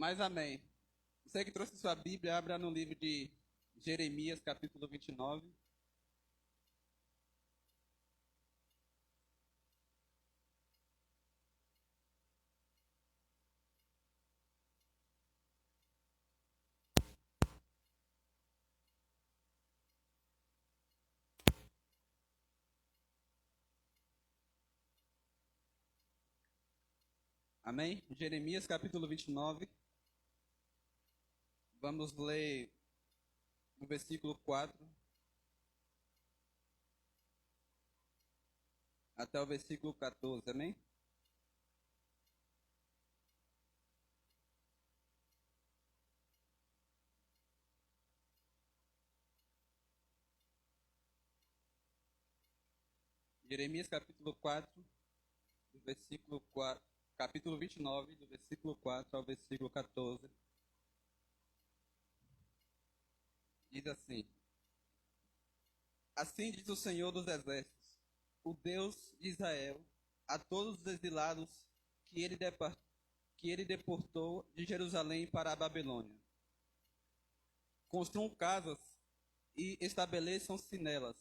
Mas amém. Você que trouxe sua Bíblia, abra no livro de Jeremias, capítulo 29. Amém? Jeremias, capítulo 29. Vamos ler no versículo 4 até o versículo 14. Amém? Jeremias, capítulo 4, do versículo 4, capítulo 29, do versículo 4 ao versículo 14. Diz assim: Assim diz o Senhor dos Exércitos, o Deus de Israel, a todos os exilados que ele deportou de Jerusalém para a Babilônia. Construam casas e estabeleçam-se nelas.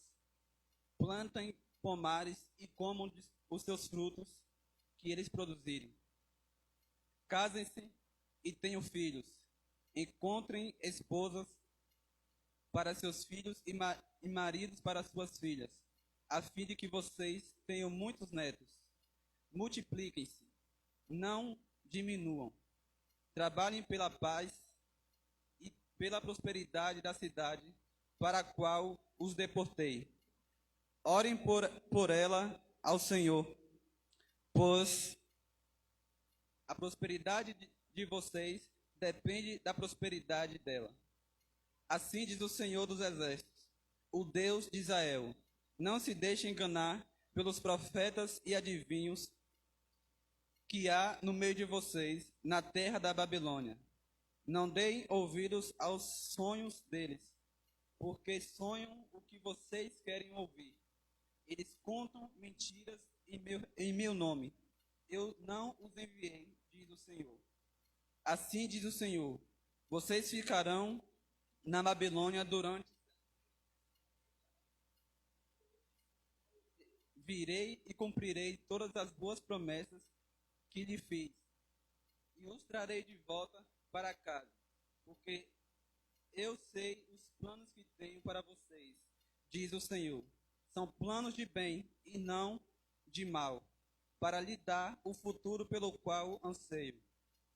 Plantem pomares e comam os seus frutos que eles produzirem. Casem-se e tenham filhos. Encontrem esposas para seus filhos e maridos para suas filhas, a fim de que vocês tenham muitos netos. Multipliquem-se, não diminuam. Trabalhem pela paz e pela prosperidade da cidade para a qual os deportei. Orem por ela ao Senhor, pois a prosperidade de vocês depende da prosperidade dela. Assim diz o Senhor dos Exércitos, o Deus de Israel: não se deixe enganar pelos profetas e adivinhos que há no meio de vocês, na terra da Babilônia. Não deem ouvidos aos sonhos deles, porque sonham o que vocês querem ouvir. Eles contam mentiras em meu nome. Eu não os enviei, diz o Senhor. Assim diz o Senhor: vocês ficarão na Babilônia durante. Virei e cumprirei todas as boas promessas que lhe fiz, e os trarei de volta para casa, porque eu sei os planos que tenho para vocês, diz o Senhor. São planos de bem e não de mal, para lhe dar o futuro pelo qual anseio.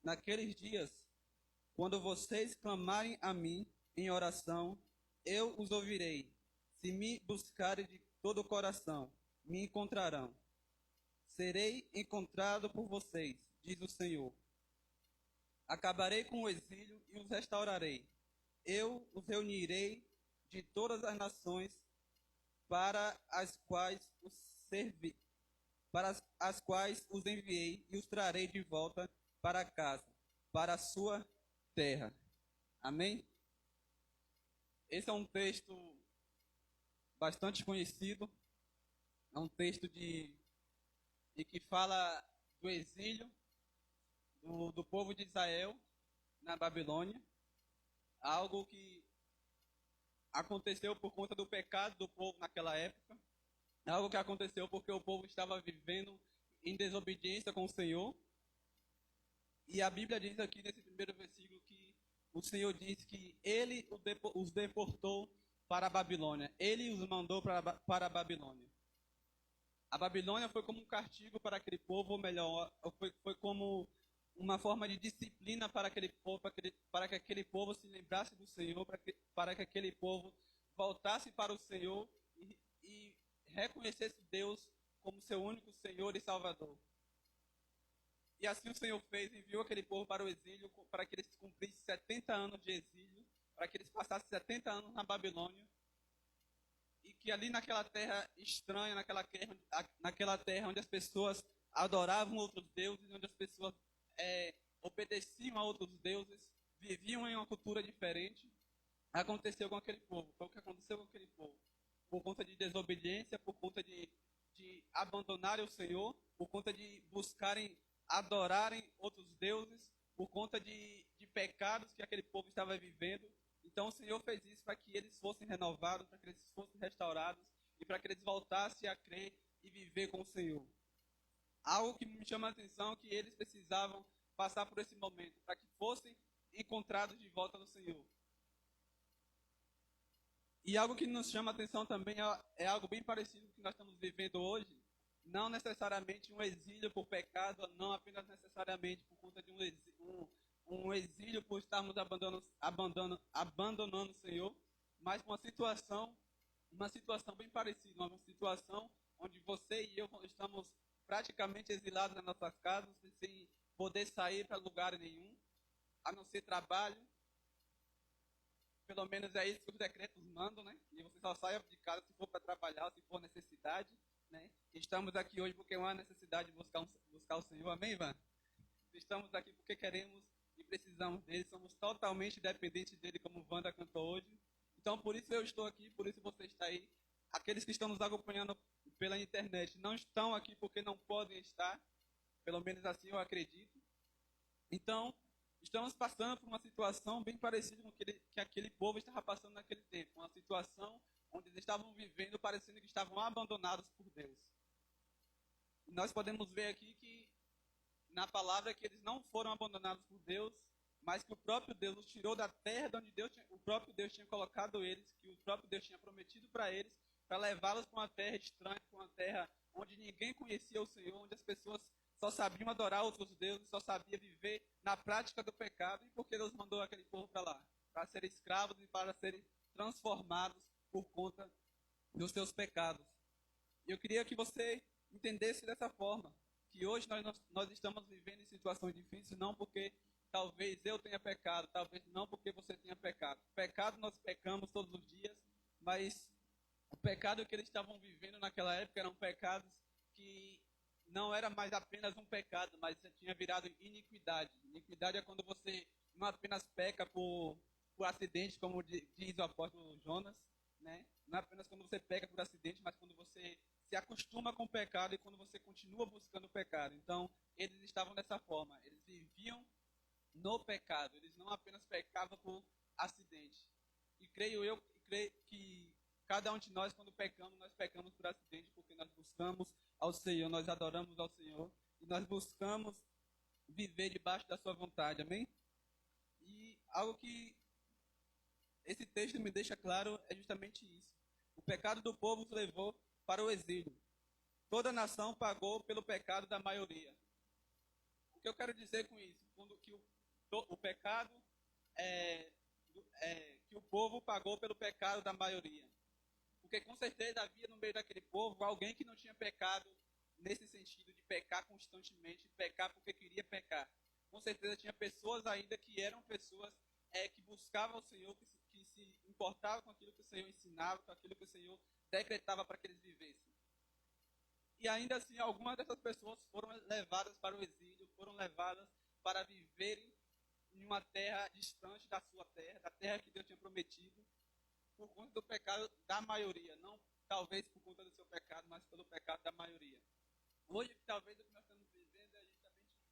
Naqueles dias, quando vocês clamarem a mim em oração, eu os ouvirei. Se me buscarem de todo o coração, me encontrarão. Serei encontrado por vocês, diz o Senhor. Acabarei com o exílio e os restaurarei. Eu os reunirei de todas as nações para as quais os servi, para as quais os enviei e os trarei de volta para casa, para a sua terra. Amém? Esse é um texto bastante conhecido, é um texto de que fala do exílio do povo de Israel na Babilônia, algo que aconteceu por conta do pecado do povo naquela época, algo que aconteceu porque o povo estava vivendo em desobediência com o Senhor. E a Bíblia diz aqui nesse primeiro versículo que o Senhor diz que ele os deportou para a Babilônia, ele os mandou para a Babilônia. A Babilônia foi como um castigo para aquele povo, ou melhor, foi como uma forma de disciplina para aquele povo, para que aquele povo se lembrasse do Senhor, para que aquele povo voltasse para o Senhor e reconhecesse Deus como seu único Senhor e Salvador. E assim o Senhor fez, enviou aquele povo para o exílio, para que eles cumprissem 70 anos de exílio, para que eles passassem 70 anos na Babilônia, e que ali naquela terra estranha, naquela terra onde as pessoas adoravam outros deuses, onde as pessoas obedeciam a outros deuses, viviam em uma cultura diferente, aconteceu com aquele povo. Foi o que aconteceu com aquele povo. Por conta de desobediência, por conta de abandonarem o Senhor, por conta de buscarem, adorarem outros deuses, por conta de pecados que aquele povo estava vivendo. Então o Senhor fez isso para que eles fossem renovados, para que eles fossem restaurados e para que eles voltassem a crer e viver com o Senhor. Algo que me chama a atenção é que eles precisavam passar por esse momento para que fossem encontrados de volta no Senhor. E algo que nos chama a atenção também é algo bem parecido com o que nós estamos vivendo hoje. Não necessariamente um exílio por pecado, não apenas necessariamente por conta de um exílio por estarmos abandonando o Senhor, mas uma situação bem parecida, uma situação onde você e eu estamos praticamente exilados nas nossas casas, sem poder sair para lugar nenhum, a não ser trabalho. Pelo menos é isso que os decretos mandam, né? E você só sai de casa se for para trabalhar, se for necessidade, né? Estamos aqui hoje porque é uma necessidade de buscar o Senhor, amém, Ivan? Estamos aqui porque queremos e precisamos dele, somos totalmente dependentes dele, como Wanda cantou hoje. Então, por isso eu estou aqui, por isso você está aí. Aqueles que estão nos acompanhando pela internet não estão aqui porque não podem estar, pelo menos assim eu acredito. Então, estamos passando por uma situação bem parecida com que aquele povo estava passando naquele tempo. Uma situação onde eles estavam vivendo parecendo que estavam abandonados por Deus. E nós podemos ver aqui que, na palavra, que eles não foram abandonados por Deus, mas que o próprio Deus os tirou da terra de onde o próprio Deus tinha colocado eles, que o próprio Deus tinha prometido para eles, para levá-los para uma terra estranha, para uma terra onde ninguém conhecia o Senhor, onde as pessoas só sabiam adorar outros deuses, só sabiam viver na prática do pecado. E por que Deus mandou aquele povo para lá? Para serem escravos e para serem transformados por conta dos seus pecados. E eu queria que você entendesse dessa forma, que hoje nós estamos vivendo em situações difíceis, não porque talvez eu tenha pecado, talvez não porque você tenha pecado. Pecado nós pecamos todos os dias, mas o pecado que eles estavam vivendo naquela época eram pecados que não era mais apenas um pecado, mas tinha virado iniquidade. Iniquidade é quando você não apenas peca por acidente, como diz o apóstolo Jonas, né? Não é apenas quando você peca por acidente, mas quando você se acostuma com o pecado e quando você continua buscando o pecado. Então, eles estavam dessa forma. Eles viviam no pecado. Eles não apenas pecavam por acidente. E creio que cada um de nós, quando pecamos, nós pecamos por acidente, porque nós buscamos ao Senhor, nós adoramos ao Senhor, e nós buscamos viver debaixo da sua vontade, amém? E algo que esse texto me deixa claro é justamente isso. O pecado do povo os levou para o exílio. Toda a nação pagou pelo pecado da maioria. O que eu quero dizer com isso? Que o pecado que o povo pagou pelo pecado da maioria. Porque com certeza havia no meio daquele povo alguém que não tinha pecado nesse sentido de pecar constantemente, pecar porque queria pecar. Com certeza tinha pessoas ainda que eram pessoas que buscavam o Senhor, que se importavam com aquilo que o Senhor ensinava, com aquilo que o Senhor decretava para que eles vivessem. E ainda assim, algumas dessas pessoas foram levadas para o exílio, foram levadas para viverem em uma terra distante da sua terra, da terra que Deus tinha prometido, por conta do pecado da maioria. Não talvez por conta do seu pecado, mas pelo pecado da maioria. Hoje, talvez o que nós estamos vivendo é justamente isso.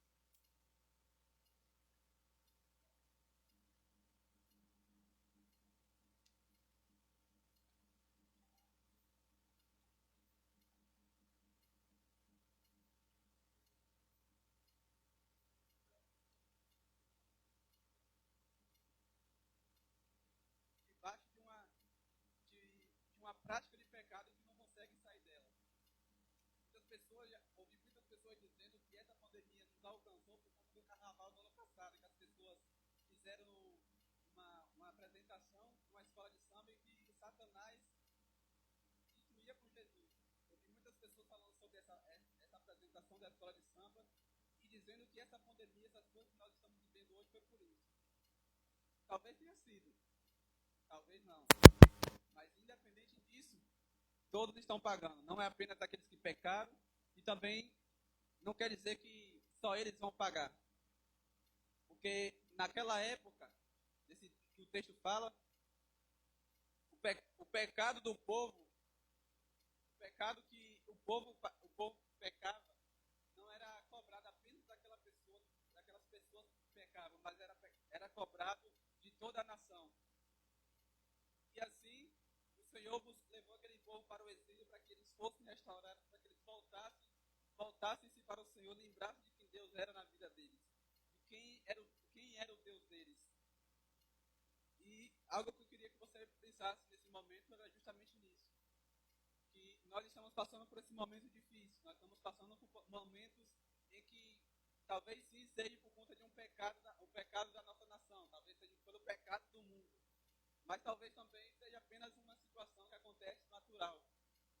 Debaixo de uma prática de pecado que não conseguem sair dela. Ouvi muitas pessoas dizendo que essa pandemia nos alcançou por conta do carnaval do ano passado, que as pessoas fizeram uma apresentação numa escola de samba em que Satanás destruía com Jesus. Eu vi muitas pessoas falando sobre essa apresentação da escola de samba e dizendo que essa pandemia, essas coisas que nós estamos vivendo hoje foi por isso. Talvez tenha sido, talvez não. Mas independente disso, todos estão pagando. Não é apenas aqueles que pecaram e também não quer dizer que só eles vão pagar. Porque naquela época, que o texto fala, o pecado do povo, o pecado que o povo pecava, não era cobrado apenas daquelas pessoas que pecavam. Senhor levou aquele povo para o exílio para que eles fossem restaurados, para que eles voltassem-se para o Senhor, lembrassem de quem Deus era na vida deles, de quem era o Deus deles. E algo que eu queria que você pensasse nesse momento era justamente nisso. Que nós estamos passando por esse momento difícil, nós estamos passando por momentos em que talvez sim seja por conta de um pecado, o pecado da nossa nação, talvez seja pelo pecado do mundo, mas talvez também seja apenas uma situação que acontece natural.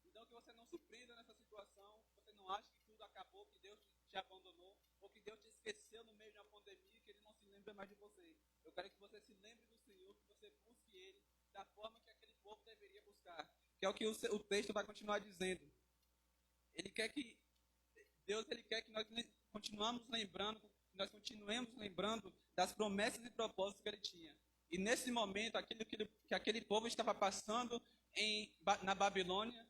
Então que você não se prenda nessa situação, que você não ache que tudo acabou, que Deus te abandonou, ou que Deus te esqueceu no meio de uma pandemia, que Ele não se lembra mais de você. Eu quero que você se lembre do Senhor, que você busque Ele da forma que aquele povo deveria buscar. Que é o que o texto vai continuar dizendo. Ele quer que nós continuemos lembrando das promessas e propósitos que Ele tinha. E nesse momento, aquilo que aquele povo estava passando na Babilônia,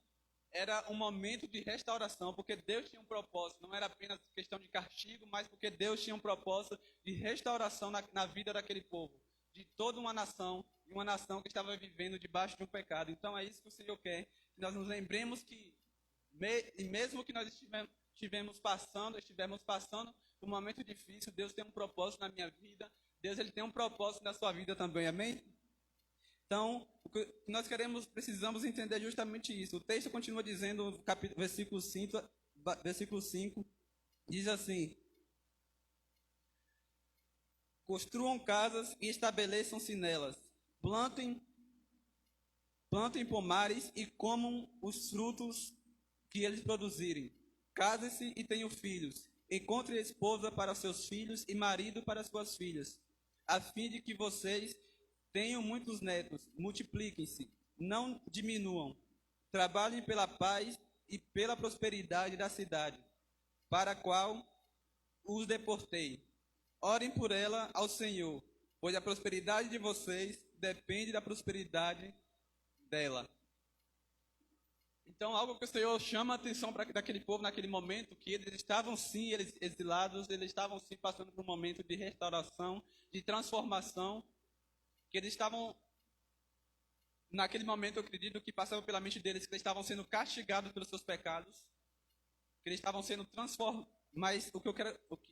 era um momento de restauração, porque Deus tinha um propósito, não era apenas questão de castigo, mas porque Deus tinha um propósito de restauração na vida daquele povo, de toda uma nação, e uma nação que estava vivendo debaixo de um pecado. Então é isso que o Senhor quer, que nós nos lembremos que, mesmo que nós estivermos passando por um momento difícil, Deus tem um propósito na minha vida, Deus ele tem um propósito na sua vida também, amém? Então, o que nós precisamos entender justamente isso. O texto continua dizendo, versículo 5, diz assim: construam casas e estabeleçam-se nelas. Plantem pomares e comam os frutos que eles produzirem. Casem-se e tenham filhos. Encontrem esposa para seus filhos e marido para suas filhas, a fim de que vocês tenham muitos netos, multipliquem-se, não diminuam. Trabalhem pela paz e pela prosperidade da cidade, para a qual os deportei. Orem por ela ao Senhor, pois a prosperidade de vocês depende da prosperidade dela. Então, algo que o Senhor chama a atenção para daquele povo naquele momento, que eles estavam sim exilados, eles estavam sim passando por um momento de restauração, de transformação, que eles estavam, naquele momento, eu acredito que passava pela mente deles, que eles estavam sendo castigados pelos seus pecados, que eles estavam sendo transformados, mas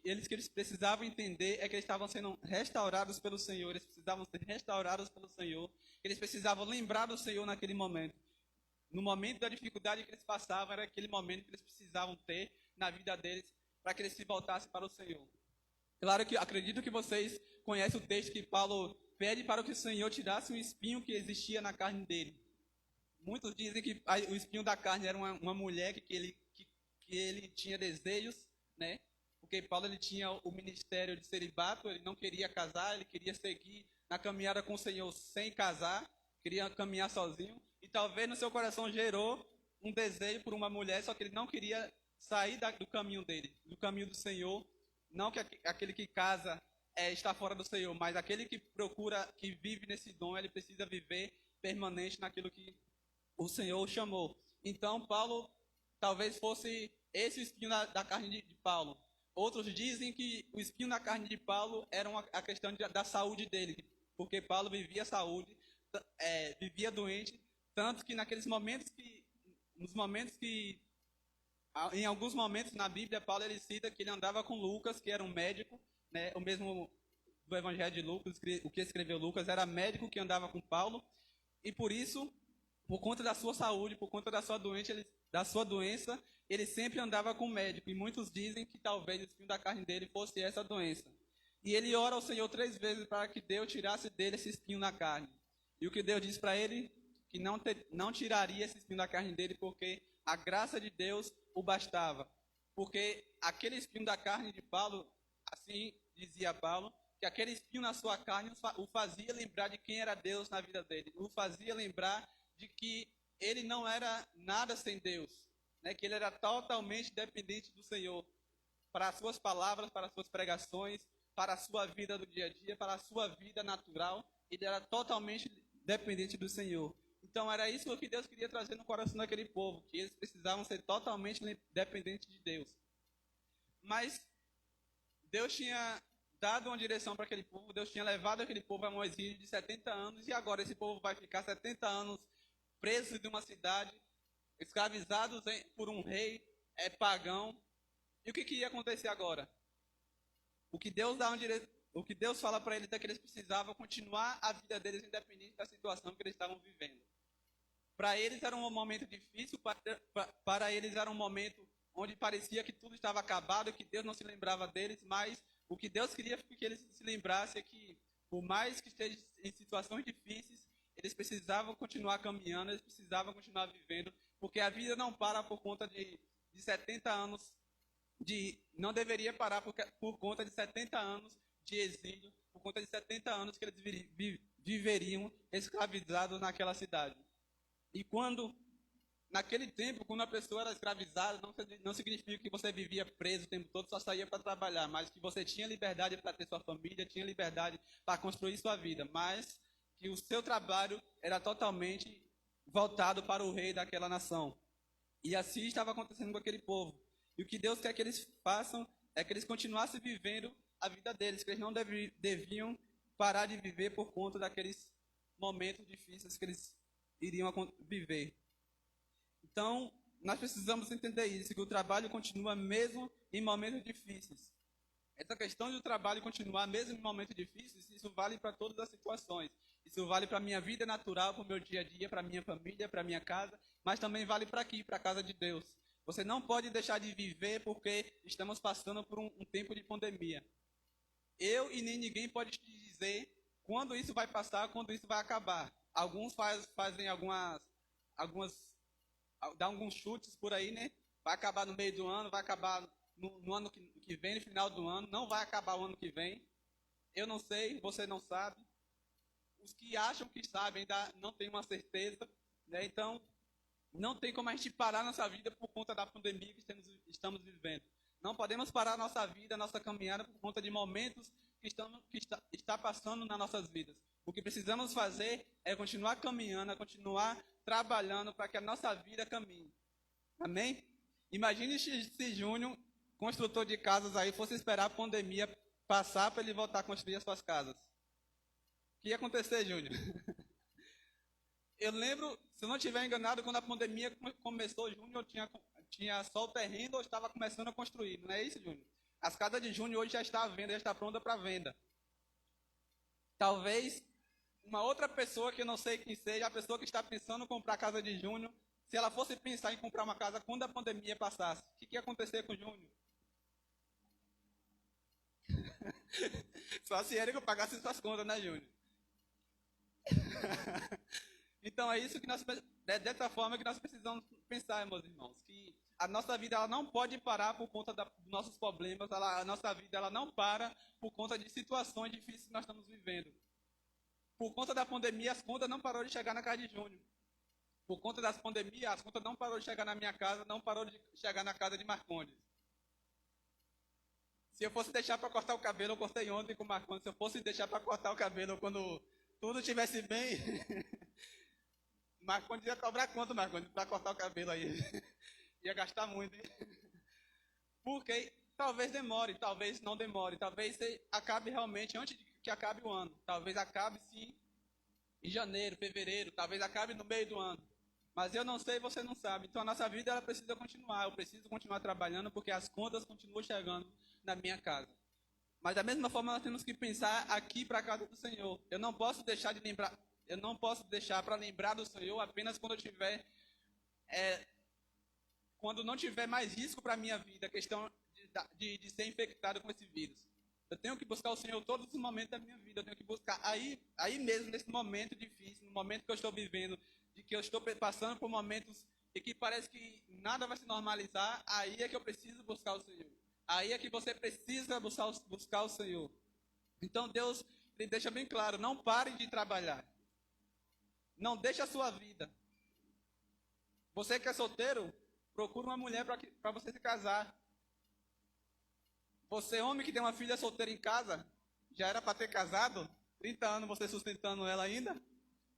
eles precisavam entender é que eles estavam sendo restaurados pelo Senhor, eles precisavam ser restaurados pelo Senhor, eles precisavam lembrar do Senhor naquele momento. No momento da dificuldade que eles passavam, era aquele momento que eles precisavam ter na vida deles, para que eles se voltassem para o Senhor. Claro que acredito que vocês conhecem o texto que Paulo pede para que o Senhor tirasse um espinho que existia na carne dele. Muitos dizem que o espinho da carne era uma mulher que ele tinha desejos, né? Porque Paulo ele tinha o ministério de celibato, ele não queria casar, ele queria seguir na caminhada com o Senhor sem casar, queria caminhar sozinho. E talvez no seu coração gerou um desejo por uma mulher, só que ele não queria sair do caminho dele, do caminho do Senhor. Não que aquele que casa está fora do Senhor, mas aquele que procura, que vive nesse dom, ele precisa viver permanente naquilo que o Senhor chamou. Então, Paulo talvez fosse esse o espinho da carne de Paulo. Outros dizem que o espinho na carne de Paulo era a questão da saúde dele, porque Paulo vivia vivia doente, tanto que em alguns momentos na Bíblia, Paulo ele cita que ele andava com Lucas, que era um médico, né? O mesmo do Evangelho de Lucas, o que escreveu Lucas, era médico que andava com Paulo, e por isso, por conta da sua saúde, por conta da sua doença, ele sempre andava com o médico, e muitos dizem que talvez o espinho da carne dele fosse essa doença. E ele ora ao Senhor 3 vezes para que Deus tirasse dele esse espinho na carne. E o que Deus diz para ele? Que não tiraria esse espinho da carne dele, porque a graça de Deus o bastava. Porque aquele espinho da carne de Paulo, assim dizia Paulo, que aquele espinho na sua carne o fazia lembrar de quem era Deus na vida dele. O fazia lembrar de que ele não era nada sem Deus, né? Que ele era totalmente dependente do Senhor. Para as suas palavras, para as suas pregações, para a sua vida do dia a dia, para a sua vida natural, ele era totalmente dependente do Senhor. Então era isso que Deus queria trazer no coração daquele povo, que eles precisavam ser totalmente dependentes de Deus. Mas Deus tinha dado uma direção para aquele povo, Deus tinha levado aquele povo a um exílio de 70 anos, e agora esse povo vai ficar 70 anos presos de uma cidade, escravizados por um rei pagão. E o que ia acontecer agora? O que Deus o que Deus fala para eles é que eles precisavam continuar a vida deles independente da situação que eles estavam vivendo. Para eles era um momento difícil, para eles era um momento onde parecia que tudo estava acabado, que Deus não se lembrava deles, mas o que Deus queria que eles se lembrassem é que, por mais que estejam em situações difíceis, eles precisavam continuar caminhando, eles precisavam continuar vivendo, porque a vida não para por conta de 70 anos, não deveria parar por conta de 70 anos de exílio, por conta de 70 anos que eles viveriam escravizados naquela cidade. E naquele tempo, quando a pessoa era escravizada, não significa que você vivia preso o tempo todo, só saía para trabalhar, mas que você tinha liberdade para ter sua família, tinha liberdade para construir sua vida, mas que o seu trabalho era totalmente voltado para o rei daquela nação. E assim estava acontecendo com aquele povo. E o que Deus quer que eles façam é que eles continuassem vivendo a vida deles, que eles não deviam parar de viver por conta daqueles momentos difíceis que eles iriam viver. Então, nós precisamos entender isso, que o trabalho continua mesmo em momentos difíceis. Essa questão do trabalho continuar mesmo em momentos difíceis, isso vale para todas as situações. Isso vale para a minha vida natural, para o meu dia a dia, para a minha família, para a minha casa, mas também vale para aqui, para a casa de Deus. Você não pode deixar de viver porque estamos passando por um tempo de pandemia. Eu e nem ninguém pode te dizer quando isso vai passar, quando isso vai acabar. Alguns fazem dá alguns chutes por aí, né? Vai acabar no meio do ano, vai acabar no ano que vem, no final do ano, não vai acabar o ano que vem. Eu não sei, você não sabe. Os que acham que sabem ainda não têm uma certeza, né? Então, não tem como a gente parar nossa vida por conta da pandemia que estamos vivendo. Não podemos parar nossa vida, nossa caminhada por conta de momentos que está passando nas nossas vidas. O que precisamos fazer é continuar caminhando, é continuar trabalhando para que a nossa vida caminhe. Amém? Imagine se Júnior, construtor de casas aí, fosse esperar a pandemia passar para ele voltar a construir as suas casas. O que ia acontecer, Júnior? Eu lembro, se eu não estiver enganado, quando a pandemia começou, Júnior tinha só o terreno ou estava começando a construir. Não é isso, Júnior? As casas de Júnior hoje já está à venda, já está pronta para venda. Talvez uma outra pessoa, que eu não sei quem seja, a pessoa que está pensando em comprar a casa de Júnior, se ela fosse pensar em comprar uma casa quando a pandemia passasse, o que ia acontecer com o Júnior? Só se ele pagasse suas contas, né, Júnior? Então é dessa forma que nós precisamos pensar, meus irmãos, que a nossa vida ela não pode parar por conta dos nossos problemas, a nossa vida ela não para por conta de situações difíceis que nós estamos vivendo. Por conta da pandemia, as contas não pararam de chegar na casa de Júnior. Por conta das pandemias, as contas não pararam de chegar na minha casa, não parou de chegar na casa de Marcondes. Se eu fosse deixar para cortar o cabelo, eu cortei ontem com o Marcondes. Se eu fosse deixar para cortar o cabelo quando tudo estivesse bem, Marcondes ia cobrar quanto, Marcondes, para cortar o cabelo aí? Ia gastar muito, hein? Porque talvez demore, talvez não demore, talvez acabe realmente antes de que acabe o ano. Talvez acabe sim em janeiro, fevereiro, talvez acabe no meio do ano. Mas eu não sei, você não sabe. Então a nossa vida ela precisa continuar. Eu preciso continuar trabalhando porque as contas continuam chegando na minha casa. Mas da mesma forma nós temos que pensar aqui para a casa do Senhor. Eu não posso deixar para lembrar do Senhor apenas quando eu tiver quando não tiver mais risco para a minha vida, a questão de ser infectado com esse vírus. Eu tenho que buscar o Senhor todos os momentos da minha vida. Eu tenho que buscar aí mesmo, nesse momento difícil, no momento que eu estou vivendo, de que eu estou passando por momentos e que parece que nada vai se normalizar, aí é que eu preciso buscar o Senhor. Aí é que você precisa buscar o Senhor. Então Deus ele deixa bem claro, não pare de trabalhar. Não deixe a sua vida. Você que é solteiro, procura uma mulher para você se casar. Você, homem que tem uma filha solteira em casa, já era para ter casado, 30 anos você sustentando ela ainda,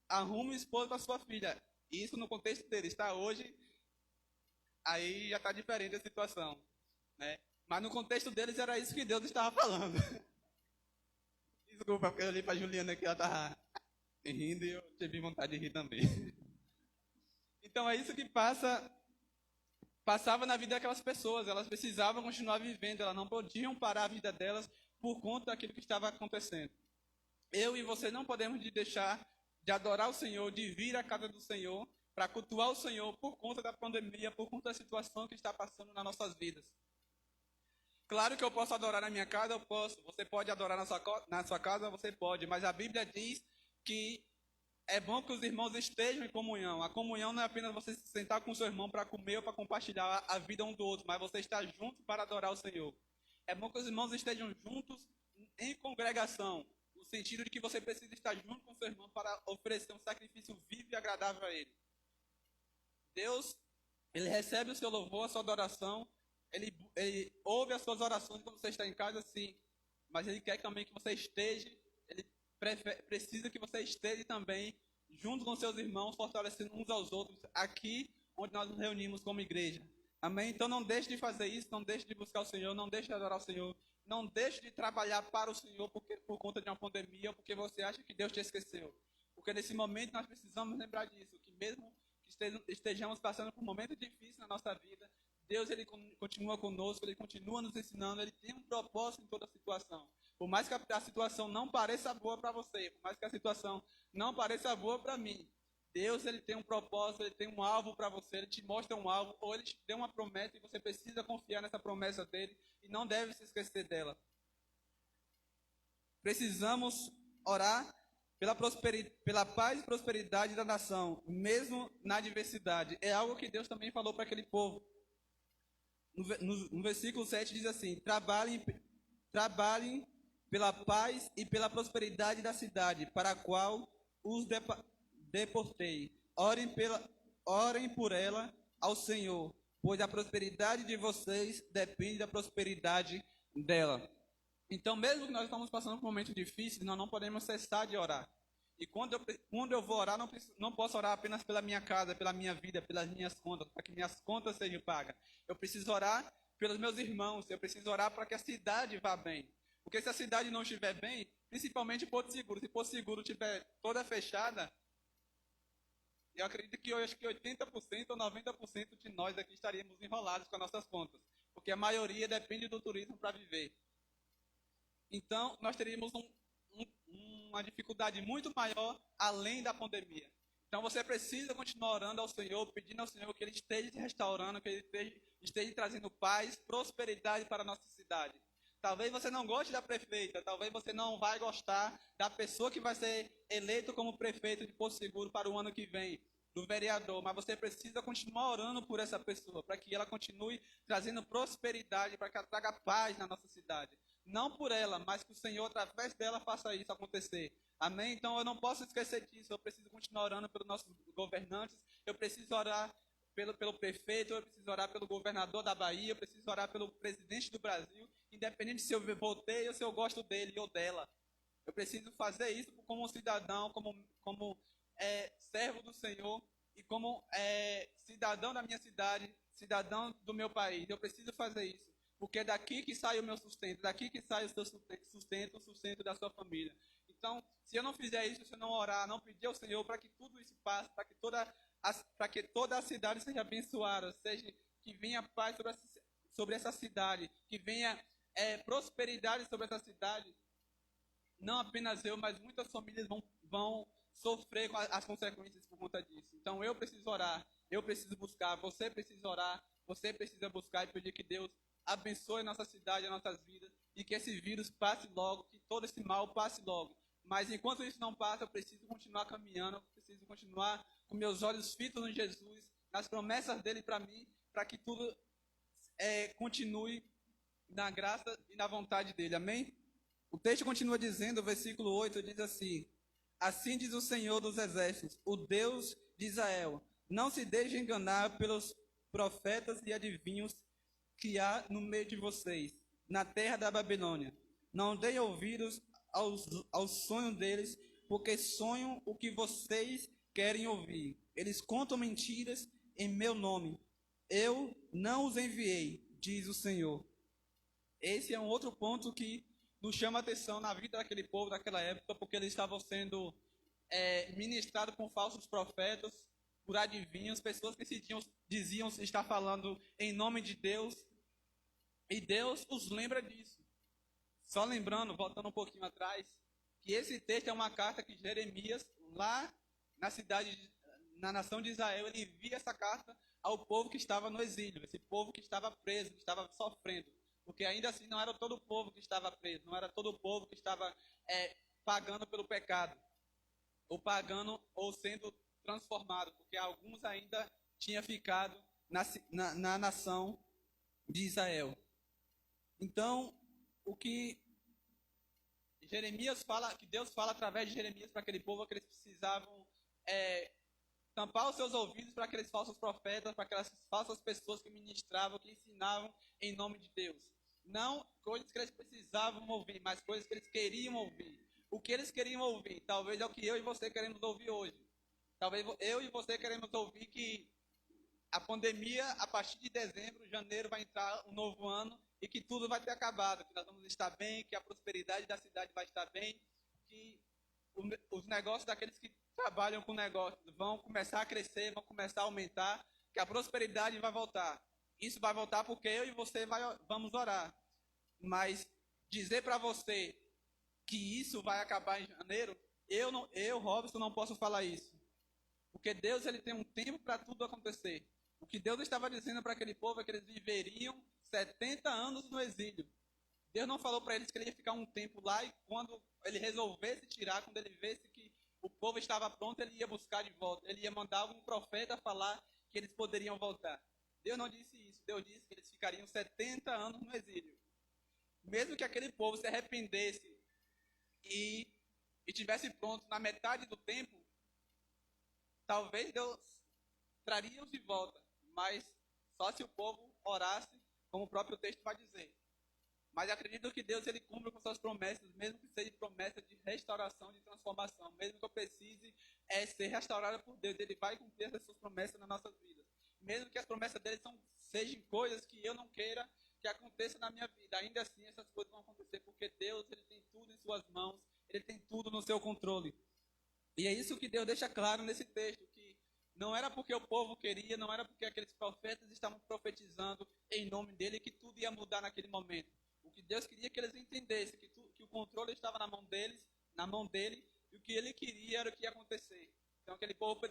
arruma um esposo para sua filha. Isso no contexto dele, está hoje, aí já está diferente a situação, né? Mas no contexto deles era isso que Deus estava falando. Desculpa, porque eu olhei para a Juliana que ela estava rindo e eu tive vontade de rir também. Então é isso que passava na vida daquelas pessoas. Elas precisavam continuar vivendo, elas não podiam parar a vida delas por conta daquilo que estava acontecendo. Eu e você não podemos deixar de adorar o Senhor, de vir à casa do Senhor, para cultuar o Senhor por conta da pandemia, por conta da situação que está passando nas nossas vidas. Claro que eu posso adorar na minha casa, eu posso. Você pode adorar na sua casa, você pode. Mas a Bíblia diz que é bom que os irmãos estejam em comunhão. A comunhão não é apenas você se sentar com o seu irmão para comer ou para compartilhar a vida um do outro, mas você estar junto para adorar o Senhor. É bom que os irmãos estejam juntos em congregação, no sentido de que você precisa estar junto com o seu irmão para oferecer um sacrifício vivo e agradável a ele. Deus, ele recebe o seu louvor, a sua adoração, ele ouve as suas orações quando você está em casa, sim, mas ele quer também que você esteja, ele precisa que você esteja também junto com seus irmãos, fortalecendo uns aos outros, aqui onde nós nos reunimos como igreja. Amém? Então não deixe de fazer isso, não deixe de buscar o Senhor, não deixe de adorar o Senhor, não deixe de trabalhar para o Senhor por conta de uma pandemia, ou porque você acha que Deus te esqueceu. Porque nesse momento nós precisamos lembrar disso, que mesmo que estejamos passando por um momento difícil na nossa vida, Deus, ele continua conosco, ele continua nos ensinando, ele tem um propósito em toda a situação. Por mais que a situação não pareça boa para você, por mais que a situação não pareça boa para mim, Deus, ele tem um propósito, ele tem um alvo para você, ele te mostra um alvo, ou ele te deu uma promessa e você precisa confiar nessa promessa dele e não deve se esquecer dela. Precisamos orar pela paz e prosperidade da nação, mesmo na adversidade. É algo que Deus também falou para aquele povo. No versículo 7 diz assim: trabalhem pela paz e pela prosperidade da cidade, para a qual os deportei. Orem por ela ao Senhor, pois a prosperidade de vocês depende da prosperidade dela. Então, mesmo que nós estamos passando por um momento difícil, nós não podemos cessar de orar. E quando eu vou orar, não posso orar apenas pela minha casa, pela minha vida, pelas minhas contas, para que minhas contas sejam pagas. Eu preciso orar pelos meus irmãos, eu preciso orar para que a cidade vá bem. Porque se a cidade não estiver bem, principalmente Porto Seguro, se Porto Seguro estiver toda fechada, eu acredito que acho que 80% ou 90% de nós aqui estaríamos enrolados com as nossas contas. Porque a maioria depende do turismo para viver. Então, nós teríamos uma dificuldade muito maior além da pandemia. Então, você precisa continuar orando ao Senhor, pedindo ao Senhor que Ele esteja te restaurando, que Ele esteja trazendo paz, prosperidade para a nossa cidade. Talvez você não goste da prefeita, talvez você não vai gostar da pessoa que vai ser eleito como prefeito de Porto Seguro para o ano que vem, do vereador, mas você precisa continuar orando por essa pessoa, para que ela continue trazendo prosperidade, para que ela traga paz na nossa cidade. Não por ela, mas que o Senhor, através dela, faça isso acontecer. Amém? Então, eu não posso esquecer disso. Eu preciso continuar orando pelos nossos governantes. Eu preciso orar pelo prefeito. Eu preciso orar pelo governador da Bahia. Eu preciso orar pelo presidente do Brasil. Independente se eu votei ou se eu gosto dele ou dela. Eu preciso fazer isso como cidadão, como servo do Senhor e como cidadão da minha cidade, cidadão do meu país. Eu preciso fazer isso. Porque é daqui que sai o meu sustento, daqui que sai o seu sustento, o sustento da sua família. Então, se eu não fizer isso, se eu não orar, não pedir ao Senhor para que tudo isso passe, para que toda a cidade seja abençoada, que venha paz sobre essa cidade, que venha prosperidade sobre essa cidade, não apenas eu, mas muitas famílias vão sofrer com as consequências por conta disso. Então, eu preciso orar, eu preciso buscar, você precisa orar, você precisa buscar e pedir que Deus abençoe a nossa cidade, as nossas vidas, e que esse vírus passe logo, que todo esse mal passe logo. Mas enquanto isso não passa, eu preciso continuar caminhando, eu preciso continuar com meus olhos fitos em Jesus, nas promessas dele para mim, para que tudo continue na graça e na vontade dele. Amém? O texto continua dizendo, o versículo 8 diz assim: assim diz o Senhor dos Exércitos, o Deus de Israel, não se deixe enganar pelos profetas e adivinhos que há no meio de vocês, na terra da Babilônia. Não deem ouvidos aos sonhos deles, porque sonham o que vocês querem ouvir. Eles contam mentiras em meu nome. Eu não os enviei, diz o Senhor. Esse é um outro ponto que nos chama a atenção na vida daquele povo daquela época, porque eles estavam sendo ministrados por falsos profetas, por adivinhos, pessoas que diziam estar falando em nome de Deus, e Deus os lembra disso. Só lembrando, voltando um pouquinho atrás, que esse texto é uma carta que Jeremias, lá na cidade, na nação de Israel, ele envia essa carta ao povo que estava no exílio, esse povo que estava preso, que estava sofrendo. Porque ainda assim não era todo o povo que estava preso, não era todo o povo que estava pagando pelo pecado, ou pagando ou sendo transformado, porque alguns ainda tinham ficado na nação de Israel. Então, o que Jeremias fala, que Deus fala através de Jeremias para aquele povo, é que eles precisavam tampar os seus ouvidos para aqueles falsos profetas, para aquelas falsas pessoas que ministravam, que ensinavam em nome de Deus. Não coisas que eles precisavam ouvir, mas coisas que eles queriam ouvir. O que eles queriam ouvir, talvez é o que eu e você queremos ouvir hoje. Talvez eu e você queremos ouvir que a pandemia, a partir de dezembro, janeiro, vai entrar um novo ano e que tudo vai ter acabado, que nós vamos estar bem, que a prosperidade da cidade vai estar bem, que os negócios daqueles que trabalham com negócios vão começar a crescer, vão começar a aumentar, que a prosperidade vai voltar. Isso vai voltar porque eu e você vamos orar. Mas dizer para você que isso vai acabar em janeiro, eu, Robson, não posso falar isso. Porque Deus, ele tem um tempo para tudo acontecer. O que Deus estava dizendo para aquele povo é que eles viveriam 70 anos no exílio. Deus não falou para eles que ele ia ficar um tempo lá e quando ele resolvesse tirar, quando ele visse que o povo estava pronto, ele ia buscar de volta. Ele ia mandar algum profeta falar que eles poderiam voltar. Deus não disse isso. Deus disse que eles ficariam 70 anos no exílio. Mesmo que aquele povo se arrependesse e estivesse pronto na metade do tempo, talvez Deus traria-os de volta. Mas só se o povo orasse, como o próprio texto vai dizer. Mas acredito que Deus, ele cumpre com suas promessas, mesmo que seja promessa de restauração, de transformação. Mesmo que eu precise ser restaurado por Deus, ele vai cumprir essas suas promessas nas nossas vidas. Mesmo que as promessas dele sejam coisas que eu não queira que aconteça na minha vida. Ainda assim, essas coisas vão acontecer, porque Deus, ele tem tudo em suas mãos, ele tem tudo no seu controle. E é isso que Deus deixa claro nesse texto, que não era porque o povo queria, não era porque aqueles profetas estavam profetizando em nome dele que tudo ia mudar naquele momento. O que Deus queria que eles entendessem, que o controle estava na mão dele, e o que ele queria era o que ia acontecer. Então aquele povo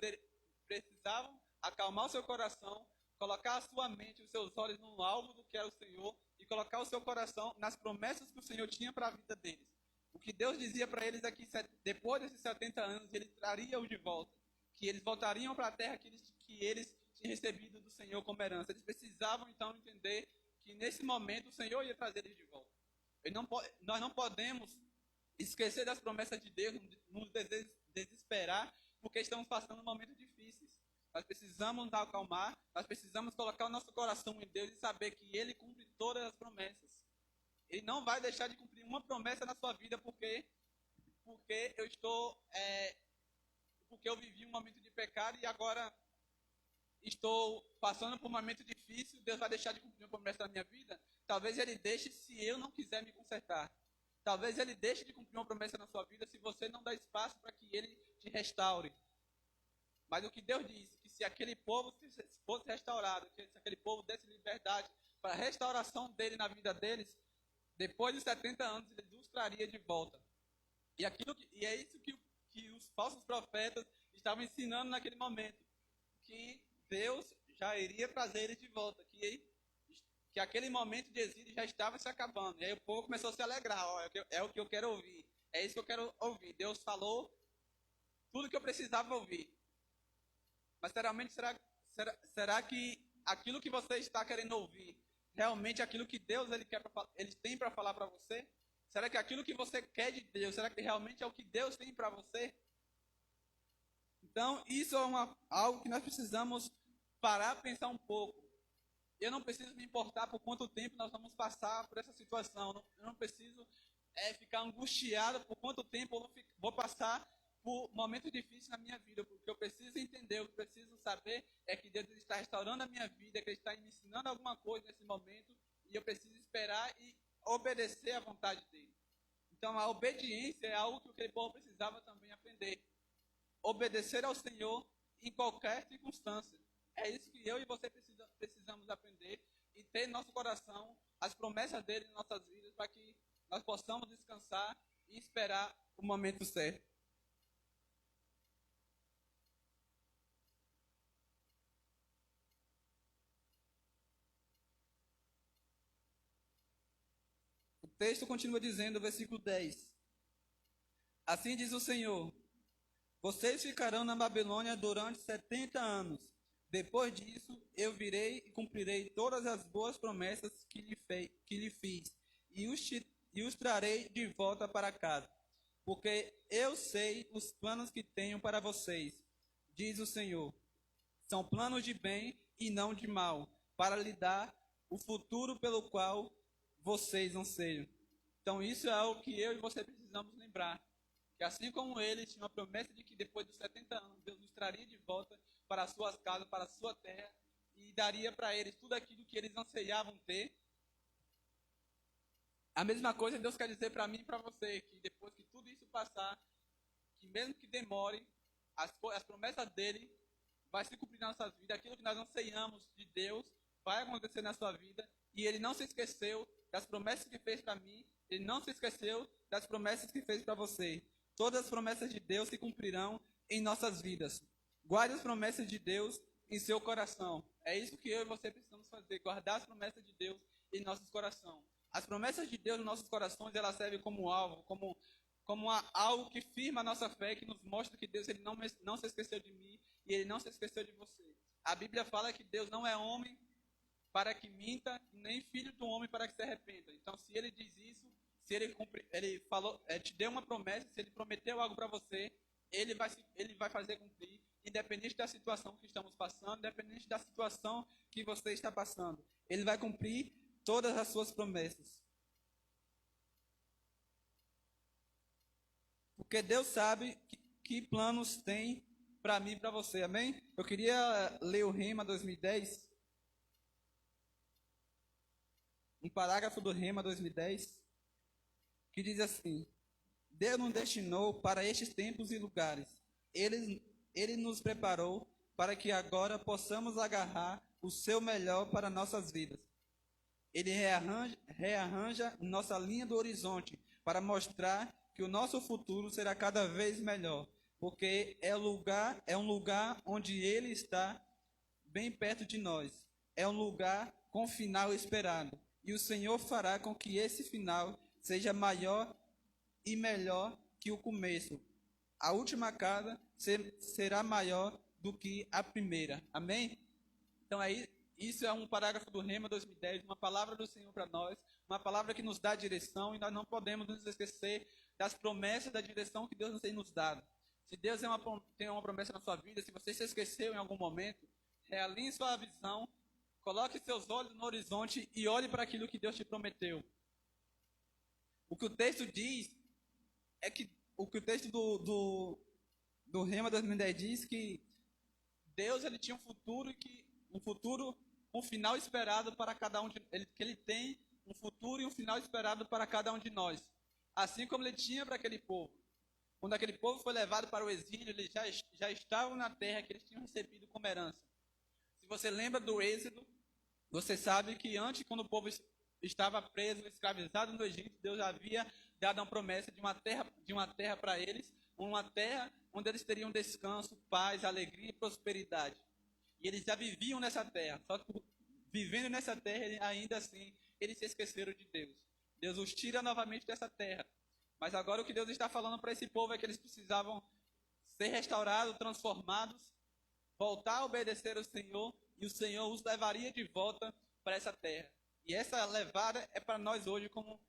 precisavam acalmar o seu coração, colocar a sua mente, os seus olhos no alvo do que era o Senhor, e colocar o seu coração nas promessas que o Senhor tinha para a vida deles. O que Deus dizia para eles é que depois desses 70 anos, ele traria-os de volta, que eles voltariam para a terra que eles tinham recebido do Senhor como herança. Eles precisavam então entender que nesse momento o Senhor ia trazer eles de volta. Nós não podemos esquecer das promessas de Deus, nos desesperar, porque estamos passando momentos difíceis. Nós precisamos nos acalmar, nós precisamos colocar o nosso coração em Deus e saber que Ele cumpre todas as promessas. Ele não vai deixar de cumprir uma promessa na sua vida porque eu vivi um momento de pecado e agora estou passando por um momento difícil, Deus vai deixar de cumprir uma promessa na minha vida? Talvez Ele deixe se eu não quiser me consertar. Talvez Ele deixe de cumprir uma promessa na sua vida se você não dá espaço para que Ele te restaure. Mas o que Deus disse, que se aquele povo fosse restaurado, que se aquele povo desse liberdade para a restauração dele na vida deles, depois de 70 anos ele os traria de volta. E é isso que os falsos profetas estavam ensinando naquele momento. Que Deus já iria trazer eles de volta. Que aquele momento de exílio já estava se acabando. E aí o povo começou a se alegrar. Ó, é o que eu quero ouvir. É isso que eu quero ouvir. Deus falou tudo que eu precisava ouvir. Mas será que aquilo que você está querendo ouvir realmente é aquilo que Deus ele tem para falar para você? Será que aquilo que você quer de Deus, será que realmente é o que Deus tem para você? Então, isso é algo que nós precisamos parar e pensar um pouco. Eu não preciso me importar por quanto tempo nós vamos passar por essa situação. Eu não preciso ficar angustiado por quanto tempo eu vou passar por momentos difíceis na minha vida. Porque eu preciso entender, eu preciso saber é que Deus está restaurando a minha vida, que Ele está me ensinando alguma coisa nesse momento. E eu preciso esperar e obedecer à vontade dEle. Então, a obediência é algo que aquele povo precisava também aprender. Obedecer ao Senhor em qualquer circunstância. É isso que eu e você precisamos aprender e ter em nosso coração as promessas dele em nossas vidas para que nós possamos descansar e esperar o momento certo. O texto continua dizendo, versículo 10. Assim diz o Senhor: vocês ficarão na Babilônia durante 70 anos. Depois disso, eu virei e cumprirei todas as boas promessas que lhe fiz, e os trarei de volta para casa. Porque eu sei os planos que tenho para vocês, diz o Senhor. São planos de bem e não de mal, para lhe dar o futuro pelo qual vocês anseiam. Então, isso é algo que eu e você precisamos lembrar. Que assim como eles tinham a promessa de que depois dos 70 anos Deus nos traria de volta para as suas casas, para a sua terra, e daria para eles tudo aquilo que eles anseiavam ter. A mesma coisa Deus quer dizer para mim e para você, que depois que tudo isso passar, que mesmo que demore, as promessas dele vai se cumprir na nossa vida, aquilo que nós anseiamos de Deus vai acontecer na sua vida, e ele não se esqueceu das promessas que fez para mim, ele não se esqueceu das promessas que fez para você. Todas as promessas de Deus se cumprirão em nossas vidas. Guarde as promessas de Deus em seu coração. É isso que eu e você precisamos fazer, guardar as promessas de Deus em nossos corações. As promessas de Deus nos nossos corações, elas servem como alvo, como algo que firma a nossa fé, que nos mostra que Deus ele não se esqueceu de mim e ele não se esqueceu de você. A Bíblia fala que Deus não é homem para que minta, nem filho do homem para que se arrependa. Então, se ele diz isso, se ele falou, te deu uma promessa, se ele prometeu algo para você, ele vai fazer cumprir, independente da situação que estamos passando, independente da situação que você está passando. Ele vai cumprir todas as suas promessas. Porque Deus sabe que planos tem para mim e para você, amém? Eu queria ler o Rema 2010. Um parágrafo do Rema 2010, que diz assim: Deus nos destinou para estes tempos e lugares. Ele nos preparou para que agora possamos agarrar o seu melhor para nossas vidas. Ele rearranja nossa linha do horizonte para mostrar que o nosso futuro será cada vez melhor, porque é um lugar onde Ele está bem perto de nós. É um lugar com final esperado. E o Senhor fará com que esse final seja maior e melhor que o começo. A última casa será maior do que a primeira. Amém? Então aí, isso é um parágrafo do Rema 2010, uma palavra do Senhor para nós, uma palavra que nos dá direção, e nós não podemos nos esquecer das promessas da direção que Deus tem nos dado. Se Deus tem uma promessa na sua vida, se você se esqueceu em algum momento, realinhe sua visão, coloque seus olhos no horizonte e olhe para aquilo que Deus te prometeu. O que o texto diz é que o texto do Rema 2010 diz que Deus ele tinha um futuro, um final esperado para cada um que ele tem um futuro e um final esperado para cada um de nós. Assim como ele tinha para aquele povo. Quando aquele povo foi levado para o exílio, eles já estavam na terra que eles tinham recebido como herança. Se você lembra do Êxodo, você sabe que antes, quando o povo estava preso, escravizado no Egito, Deus havia dado uma promessa de uma terra para eles, uma terra onde eles teriam descanso, paz, alegria e prosperidade. E eles já viviam nessa terra, só que vivendo nessa terra, ainda assim, eles se esqueceram de Deus. Deus os tira novamente dessa terra. Mas agora o que Deus está falando para esse povo é que eles precisavam ser restaurados, transformados, voltar a obedecer ao Senhor, e o Senhor os levaria de volta para essa terra. E essa levada é para nós hoje, como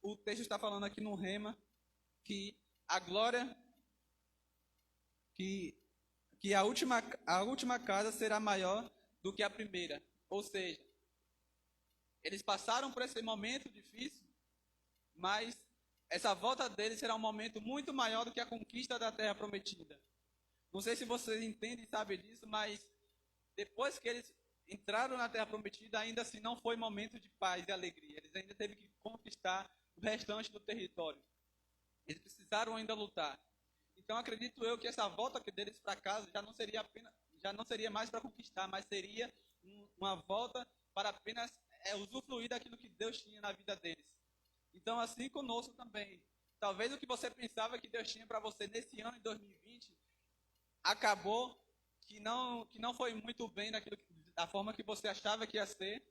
o texto está falando aqui no Rema, que a glória, que a última casa será maior do que a primeira. Ou seja, eles passaram por esse momento difícil, mas essa volta deles será um momento muito maior do que a conquista da terra prometida. Não sei se vocês entendem e sabem disso, mas depois que eles entraram na terra prometida, ainda assim não foi momento de paz e alegria. Eles ainda teve que conquistar o restante do território. Eles precisaram ainda lutar. Então acredito eu que essa volta deles para casa já não seria mais para conquistar, mas seria uma volta para apenas usufruir daquilo que Deus tinha na vida deles. Então assim conosco também. Talvez o que você pensava que Deus tinha para você nesse ano de 2020 acabou que não foi muito bem da forma que você achava que ia ser,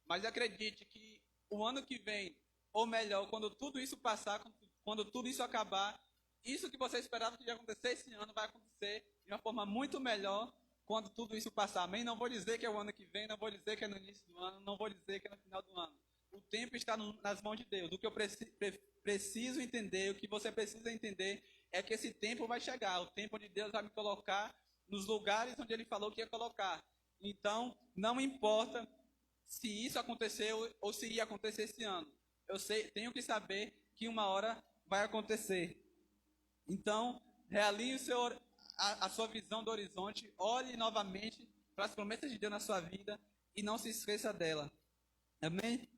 mas acredite que o ano que vem, ou melhor, quando tudo isso passar, quando tudo isso acabar, isso que você esperava que ia acontecer esse ano vai acontecer de uma forma muito melhor quando tudo isso passar. Amém? Não vou dizer que é o ano que vem, não vou dizer que é no início do ano, não vou dizer que é no final do ano. O tempo está nas mãos de Deus. O que eu preciso entender, o que você precisa entender é que esse tempo vai chegar. O tempo onde Deus vai me colocar nos lugares onde Ele falou que ia colocar. Então, não importa se isso aconteceu ou se ia acontecer esse ano. Tenho que saber que uma hora vai acontecer. Então, realinhe a sua visão do horizonte, olhe novamente para as promessas de Deus na sua vida e não se esqueça dela. Amém?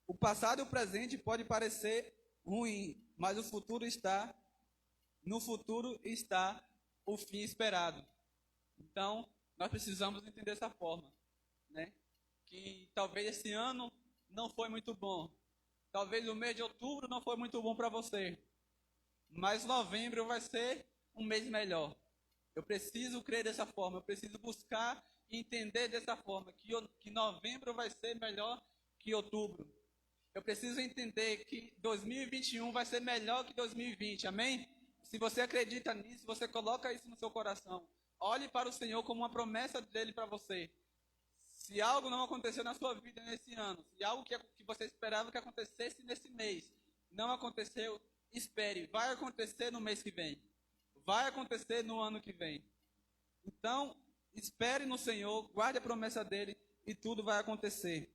O passado e o presente pode parecer ruim, mas no futuro está o fim esperado. Então, nós precisamos entender dessa forma, né? Que talvez esse ano não foi muito bom. Talvez o mês de outubro não foi muito bom para você. Mas novembro vai ser um mês melhor. Eu preciso crer dessa forma. Eu preciso buscar e entender dessa forma. Que novembro vai ser melhor que outubro. Eu preciso entender que 2021 vai ser melhor que 2020. Amém? Se você acredita nisso, você coloca isso no seu coração. Olhe para o Senhor como uma promessa dele para você. Se algo não aconteceu na sua vida nesse ano, se algo que você esperava que acontecesse nesse mês não aconteceu, espere, vai acontecer no mês que vem. Vai acontecer no ano que vem. Então, espere no Senhor, guarde a promessa dele e tudo vai acontecer.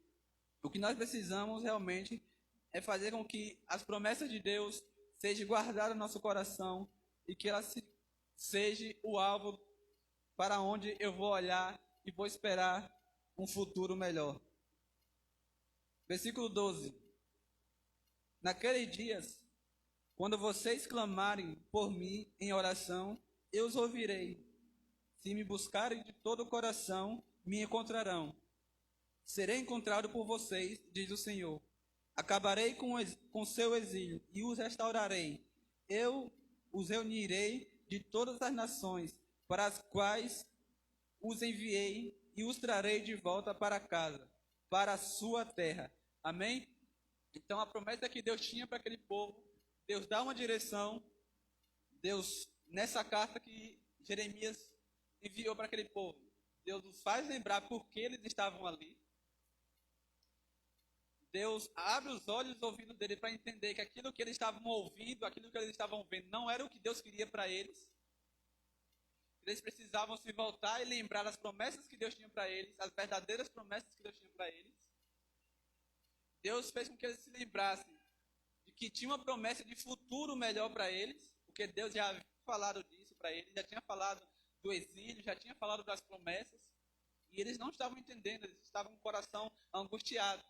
O que nós precisamos realmente é fazer com que as promessas de Deus sejam guardadas no nosso coração e que elas seja o alvo para onde eu vou olhar e vou esperar um futuro melhor. Versículo 12. Naqueles dias, quando vocês clamarem por mim em oração, eu os ouvirei. Se me buscarem de todo o coração, me encontrarão. Serei encontrado por vocês, diz o Senhor. Acabarei com seu exílio e os restaurarei. Eu os reunirei de todas as nações para as quais os enviei e os trarei de volta para casa, para a sua terra. Amém? Então a promessa que Deus tinha para aquele povo, Deus dá uma direção. Deus, nessa carta que Jeremias enviou para aquele povo, Deus nos faz lembrar por que eles estavam ali. Deus abre os olhos e os ouvidos dele para entender que aquilo que eles estavam ouvindo, aquilo que eles estavam vendo, não era o que Deus queria para eles. Eles precisavam se voltar e lembrar as promessas que Deus tinha para eles, as verdadeiras promessas que Deus tinha para eles. Deus fez com que eles se lembrassem de que tinha uma promessa de futuro melhor para eles, porque Deus já havia falado disso para eles, já tinha falado do exílio, já tinha falado das promessas, e eles não estavam entendendo, eles estavam com o coração angustiado.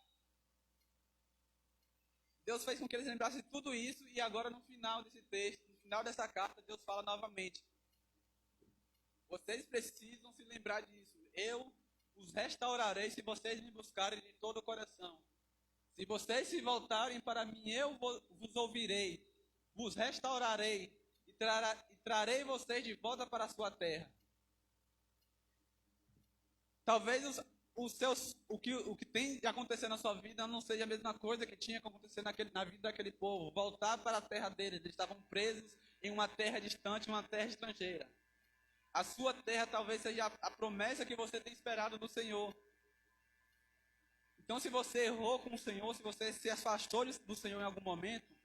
Deus fez com que eles lembrassem de tudo isso, e agora no final desse texto, no final dessa carta, Deus fala novamente: vocês precisam se lembrar disso. Eu os restaurarei se vocês me buscarem de todo o coração. Se vocês se voltarem para mim, eu vos ouvirei, vos restaurarei e trarei vocês de volta para a sua terra. Talvez o que tem de acontecer na sua vida não seja a mesma coisa que tinha que acontecer na vida daquele povo. Voltar para a terra deles. Eles estavam presos em uma terra distante, uma terra estrangeira. A sua terra talvez seja a promessa que você tem esperado do Senhor. Então, se você errou com o Senhor, se você se afastou do Senhor em algum momento,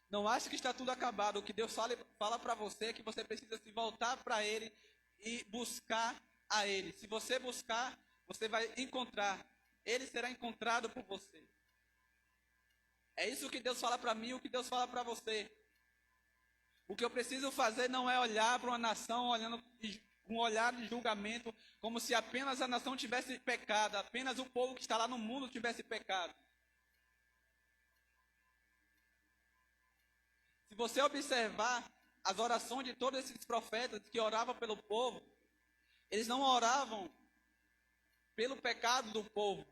não ache que está tudo acabado. O que Deus fala para você é que você precisa se voltar para Ele e buscar a Ele. Se você buscar, você vai encontrar. Ele será encontrado por você. É isso que Deus fala para mim, o que Deus fala para você. O que eu preciso fazer não é olhar para uma nação olhando com um olhar de julgamento, como se apenas a nação tivesse pecado, apenas o povo que está lá no mundo tivesse pecado. Se você observar, as orações de todos esses profetas que oravam pelo povo, eles não oravam pelo pecado do povo.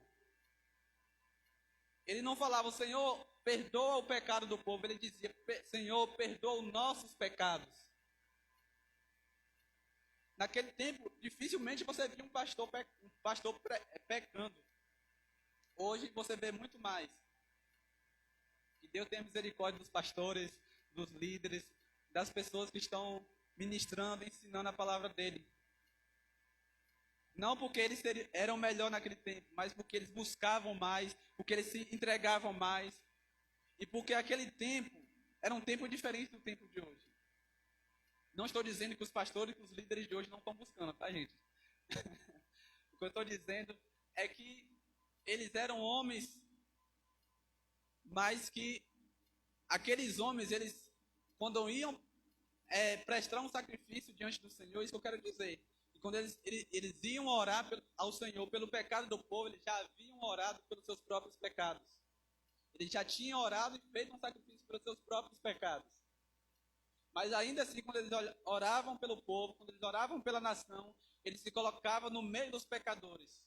Ele não falava, Senhor, perdoa o pecado do povo. Ele dizia, Senhor, perdoa os nossos pecados. Naquele tempo, dificilmente você via um pastor pecando. Hoje você vê muito mais. Que Deus tenha misericórdia dos pastores, dos líderes, das pessoas que estão ministrando, ensinando a palavra dele. Não porque eles eram melhor naquele tempo, mas porque eles buscavam mais, porque eles se entregavam mais. E porque aquele tempo era um tempo diferente do tempo de hoje. Não estou dizendo que os pastores e os líderes de hoje não estão buscando, tá, gente? O que eu estou dizendo é que eles eram homens, mas que aqueles homens, eles, quando iam prestar um sacrifício diante do Senhor, isso que eu quero dizer, e quando eles iam orar ao Senhor pelo pecado do povo, eles já haviam orado pelos seus próprios pecados. Eles já tinham orado e feito um sacrifício pelos seus próprios pecados. Mas ainda assim, quando eles oravam pelo povo, quando eles oravam pela nação, eles se colocavam no meio dos pecadores.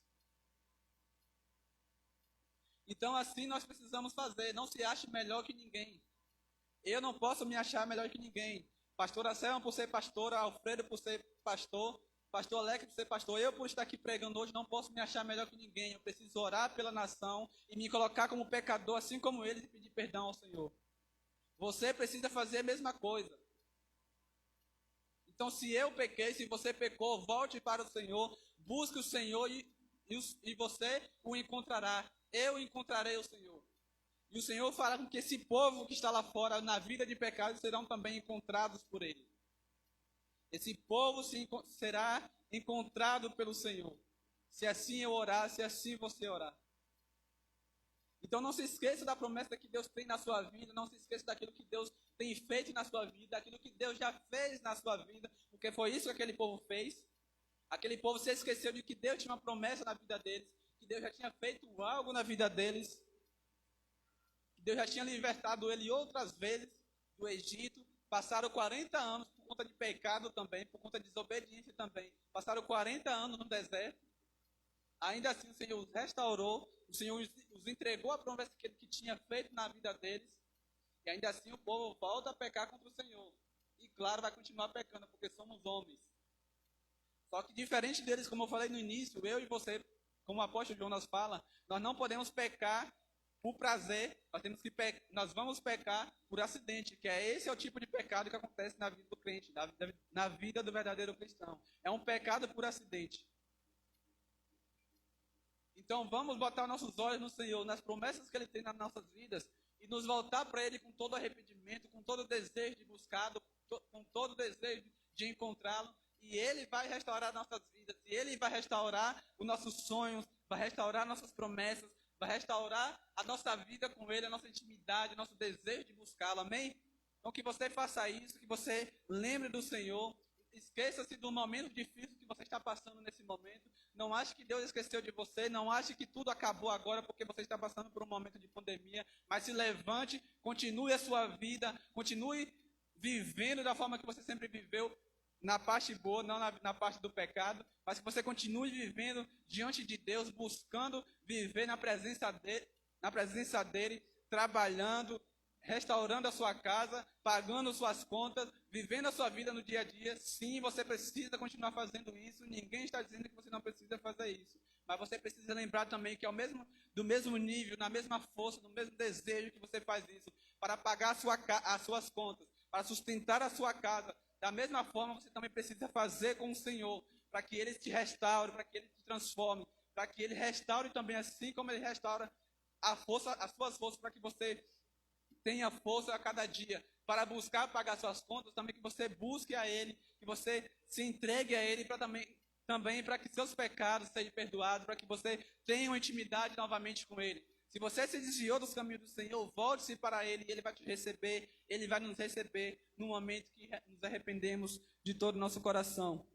Então assim nós precisamos fazer, não se ache melhor que ninguém. Eu não posso me achar melhor que ninguém. Pastora Selma por ser pastora, Alfredo por ser pastor, pastor Alex por ser pastor, eu por estar aqui pregando hoje não posso me achar melhor que ninguém. Eu preciso orar pela nação e me colocar como pecador, assim como eles, e pedir perdão ao Senhor. Você precisa fazer a mesma coisa. Então se eu pequei, se você pecou, volte para o Senhor, busque o Senhor e você o encontrará. Eu encontrarei o Senhor. E o Senhor fará com que esse povo que está lá fora, na vida de pecado, serão também encontrados por Ele. Esse povo será encontrado pelo Senhor. Se assim eu orar, se assim você orar. Então não se esqueça da promessa que Deus tem na sua vida. Não se esqueça daquilo que Deus tem feito na sua vida. Daquilo que Deus já fez na sua vida. Porque foi isso que aquele povo fez. Aquele povo se esqueceu de que Deus tinha uma promessa na vida deles. Que Deus já tinha feito algo na vida deles. Deus já tinha libertado ele outras vezes do Egito. Passaram 40 anos por conta de pecado também, por conta de desobediência também. Passaram 40 anos no deserto. Ainda assim o Senhor os restaurou. O Senhor os entregou a promessa que ele tinha feito na vida deles. E ainda assim o povo volta a pecar contra o Senhor. E claro, vai continuar pecando, porque somos homens. Só que diferente deles, como eu falei no início, eu e você, como o apóstolo Jonas fala, nós não podemos pecar por prazer, nós vamos pecar por acidente, que esse é o tipo de pecado que acontece na vida do crente, na vida do verdadeiro cristão. É um pecado por acidente. Então vamos botar nossos olhos no Senhor, nas promessas que Ele tem nas nossas vidas, e nos voltar para Ele com todo arrependimento, com todo o desejo de buscá-lo, com todo o desejo de encontrá-lo, e Ele vai restaurar nossas vidas, e Ele vai restaurar os nossos sonhos, vai restaurar nossas promessas, vai restaurar a nossa vida com Ele, a nossa intimidade, o nosso desejo de buscá-lo, amém? Então que você faça isso, que você lembre do Senhor, esqueça-se do momento difícil que você está passando nesse momento, não ache que Deus esqueceu de você, não ache que tudo acabou agora porque você está passando por um momento de pandemia, mas se levante, continue a sua vida, continue vivendo da forma que você sempre viveu, na parte boa, não na parte do pecado, mas que você continue vivendo diante de Deus, buscando viver na presença dele, trabalhando, restaurando a sua casa, pagando suas contas, vivendo a sua vida no dia a dia. Sim, você precisa continuar fazendo isso, ninguém está dizendo que você não precisa fazer isso, mas você precisa lembrar também que do mesmo nível, na mesma força, no mesmo desejo que você faz isso, para pagar as suas contas, para sustentar a sua casa, da mesma forma você também precisa fazer com o Senhor, para que Ele te restaure, para que Ele te transforme, para que Ele restaure também, assim como Ele restaura as suas forças, para que você tenha força a cada dia, para buscar pagar suas contas, também que você busque a Ele, que você se entregue a Ele, também para que seus pecados sejam perdoados, para que você tenha uma intimidade novamente com Ele. Se você se desviou dos caminhos do Senhor, volte-se para Ele, e Ele vai te receber, Ele vai nos receber no momento que nos arrependemos de todo o nosso coração.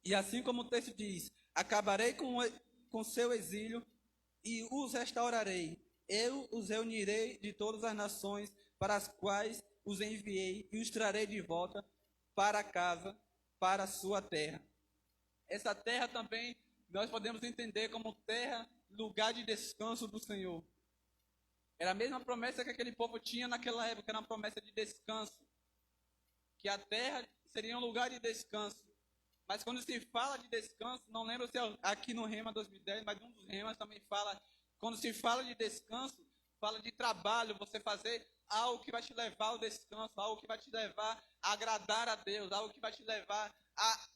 E assim como o texto diz, acabarei com seu exílio e os restaurarei. Eu os reunirei de todas as nações para as quais os enviei e os trarei de volta, para casa, para a sua terra. Essa terra também nós podemos entender como terra, lugar de descanso do Senhor. Era a mesma promessa que aquele povo tinha naquela época, era uma promessa de descanso. Que a terra seria um lugar de descanso. Mas quando se fala de descanso, não lembro se é aqui no Rema 2010, mas um dos Remas também fala, quando se fala de descanso, fala de trabalho, você fazer algo que vai te levar ao descanso, algo que vai te levar a agradar a Deus, algo que vai te levar a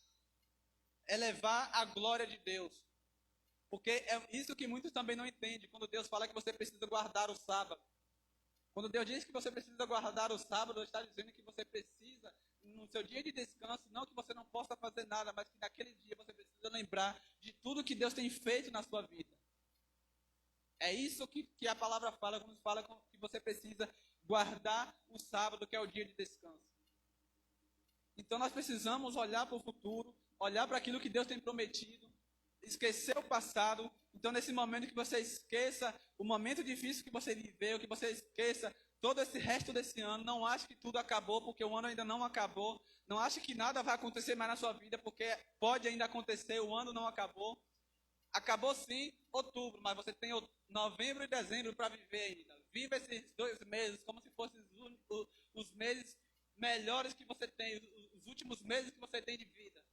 elevar a glória de Deus. Porque é isso que muitos também não entendem, quando Deus fala que você precisa guardar o sábado. Quando Deus diz que você precisa guardar o sábado, Ele está dizendo que você precisa, no seu dia de descanso, não que você não possa fazer nada, mas que naquele dia você precisa lembrar de tudo que Deus tem feito na sua vida. É isso que a palavra fala, quando fala que você precisa guardar o sábado, que é o dia de descanso. Então nós precisamos olhar para o futuro, olhar para aquilo que Deus tem prometido, esquecer o passado. Então nesse momento que você esqueça o momento difícil que você viveu, que você esqueça todo esse resto desse ano, não ache que tudo acabou, porque o ano ainda não acabou. Não ache que nada vai acontecer mais na sua vida, porque pode ainda acontecer, o ano não acabou. Acabou sim outubro, mas você tem novembro e dezembro para viver ainda. Viva esses 2 meses como se fossem os meses melhores que você tem, os últimos meses que você tem de vida.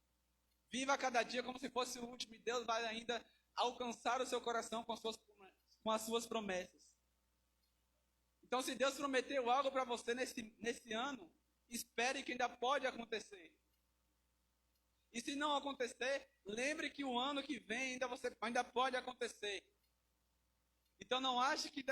Viva cada dia como se fosse o último, e Deus vai ainda alcançar o seu coração com as suas promessas. Então, se Deus prometeu algo para você nesse ano, espere que ainda pode acontecer. E se não acontecer, lembre que o ano que vem ainda pode acontecer. Então não ache que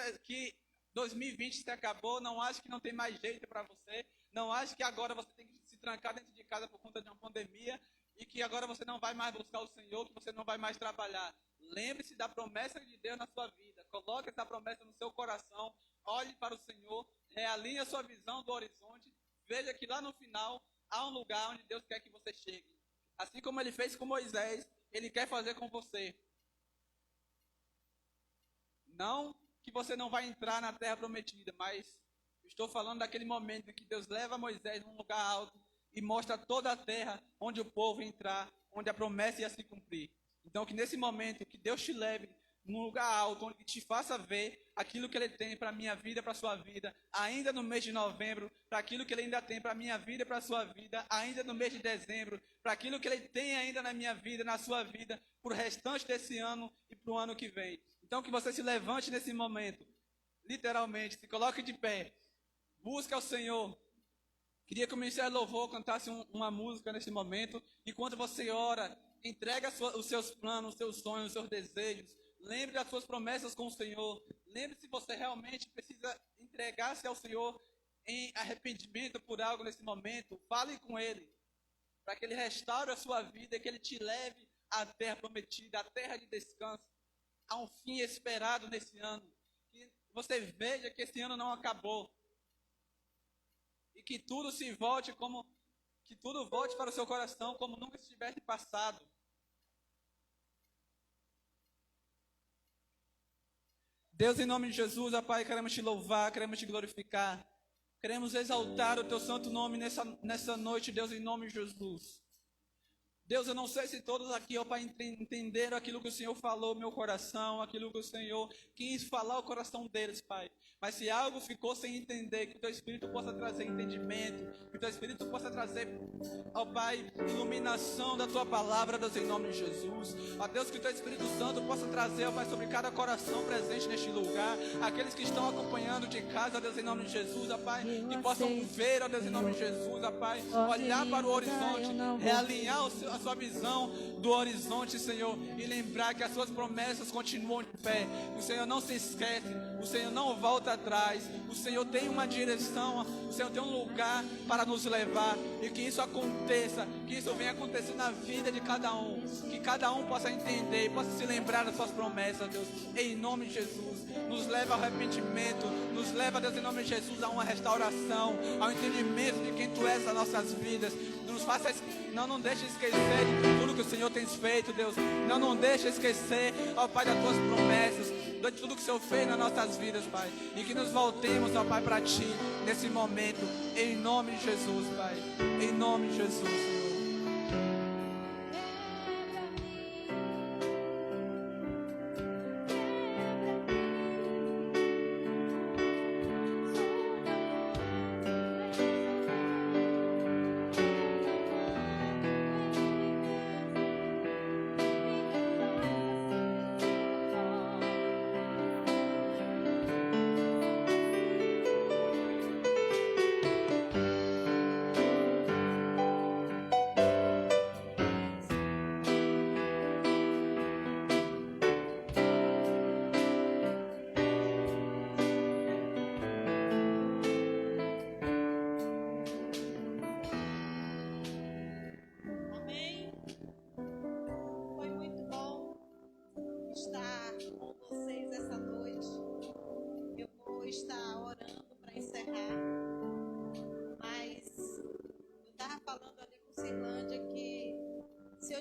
2020 se acabou, não ache que não tem mais jeito para você, não ache que agora você tem que se trancar dentro de casa por conta de uma pandemia e que agora você não vai mais buscar o Senhor, que você não vai mais trabalhar. Lembre-se da promessa de Deus na sua vida, coloque essa promessa no seu coração, olhe para o Senhor, realinhe a sua visão do horizonte, veja que lá no final há um lugar onde Deus quer que você chegue. Assim como Ele fez com Moisés, Ele quer fazer com você. Não que você não vai entrar na terra prometida, mas estou falando daquele momento em que Deus leva Moisés num lugar alto e mostra toda a terra onde o povo entrar, onde a promessa ia se cumprir. Então que nesse momento que Deus te leve num lugar alto, onde te faça ver aquilo que Ele tem para a minha vida, para a sua vida, ainda no mês de novembro, para aquilo que Ele ainda tem para a minha vida e para a sua vida, ainda no mês de dezembro, para aquilo que Ele tem ainda na minha vida, na sua vida, para o restante desse ano e para o ano que vem. Então que você se levante nesse momento, literalmente, se coloque de pé, busque ao Senhor. Queria que o Ministério Louvor cantasse uma música nesse momento, enquanto você ora, entrega os seus planos, os seus sonhos, os seus desejos. Lembre das suas promessas com o Senhor. Lembre se você realmente precisa entregar-se ao Senhor em arrependimento por algo nesse momento. Fale com Ele, para que Ele restaure a sua vida e que Ele te leve à terra prometida, à terra de descanso, a um fim esperado nesse ano. Que você veja que esse ano não acabou. E que tudo volte para o seu coração como nunca estivesse passado. Deus, em nome de Jesus, ó Pai, queremos te louvar, queremos te glorificar, queremos exaltar o teu santo nome nessa noite, Deus, em nome de Jesus. Deus, eu não sei se todos aqui, ó Pai, entenderam aquilo que o Senhor falou no meu coração, aquilo que o Senhor quis falar ao coração deles, Pai. Mas se algo ficou sem entender, que o Teu Espírito possa trazer entendimento, que o Teu Espírito possa trazer, ó Pai, iluminação da Tua palavra, Deus, em nome de Jesus. Ó Deus, que o Teu Espírito Santo possa trazer, ó Pai, sobre cada coração presente neste lugar, aqueles que estão acompanhando de casa, Deus, em nome de Jesus, ó Pai, que possam ver, ó Deus, em nome de Jesus, ó Pai, olhar para o horizonte, realinhar a sua visão do horizonte, Senhor, e lembrar que as Suas promessas continuam de pé. O Senhor não se esquece, o Senhor não volta atrás, o Senhor tem uma direção, o Senhor tem um lugar para nos levar, e que isso aconteça, que isso venha acontecer na vida de cada um, que cada um possa entender e possa se lembrar das Suas promessas, Deus, em nome de Jesus. Nos leva ao arrependimento, nos leva, Deus, em nome de Jesus, a uma restauração, ao entendimento de quem Tu és nas nossas vidas. Não deixe esquecer de tudo que o Senhor tem feito, Deus. Não deixe esquecer, ó Pai, das Tuas promessas, de tudo que o Senhor fez nas nossas vidas, Pai. E que nos voltemos, ó Pai, para Ti, nesse momento, em nome de Jesus, Pai. Em nome nome de Jesus, Senhor.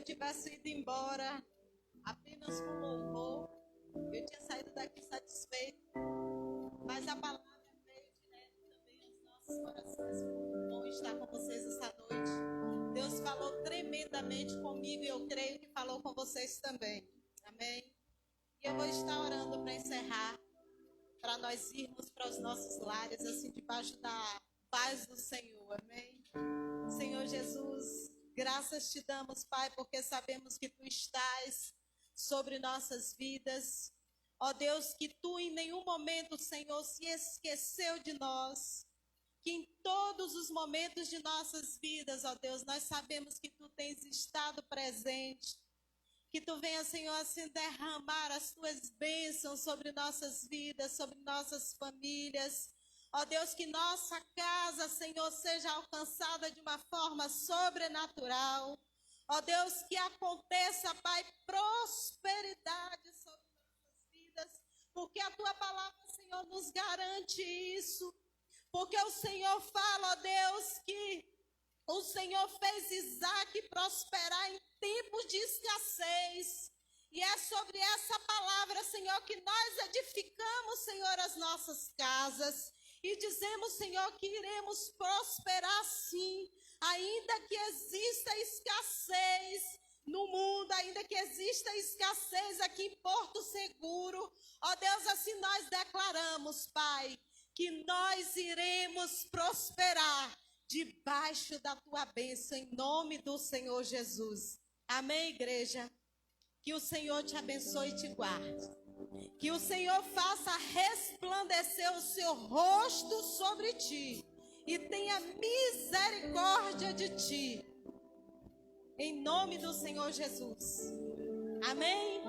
Tivesse ido embora apenas com louvor, eu tinha saído daqui satisfeito, mas a palavra veio direto também aos nossos corações. Muito bom estar com vocês essa noite. Deus falou tremendamente comigo e eu creio que falou com vocês também, amém? E eu vou estar orando para encerrar, para nós irmos para os nossos lares, assim, debaixo da paz do Senhor, amém? Senhor Jesus, graças te damos, Pai, porque sabemos que Tu estás sobre nossas vidas. Ó Deus, que Tu em nenhum momento, Senhor, se esqueceu de nós. Que em todos os momentos de nossas vidas, ó Deus, nós sabemos que Tu tens estado presente. Que Tu venha, Senhor, assim derramar as Tuas bênçãos sobre nossas vidas, sobre nossas famílias. Ó Deus, que nossa casa, Senhor, seja alcançada de uma forma sobrenatural. Ó Deus, que aconteça, Pai, prosperidade sobre nossas vidas, porque a Tua palavra, Senhor, nos garante isso. Porque o Senhor fala, ó Deus, que o Senhor fez Isaac prosperar em tempos de escassez. E é sobre essa palavra, Senhor, que nós edificamos, Senhor, as nossas casas. E dizemos, Senhor, que iremos prosperar sim, ainda que exista escassez no mundo, ainda que exista escassez aqui em Porto Seguro. Ó Deus, assim nós declaramos, Pai, que nós iremos prosperar debaixo da Tua bênção, em nome do Senhor Jesus. Amém, igreja? Que o Senhor te abençoe e te guarde. Que o Senhor faça resplandecer o seu rosto sobre ti e tenha misericórdia de ti. Em nome do Senhor Jesus. Amém?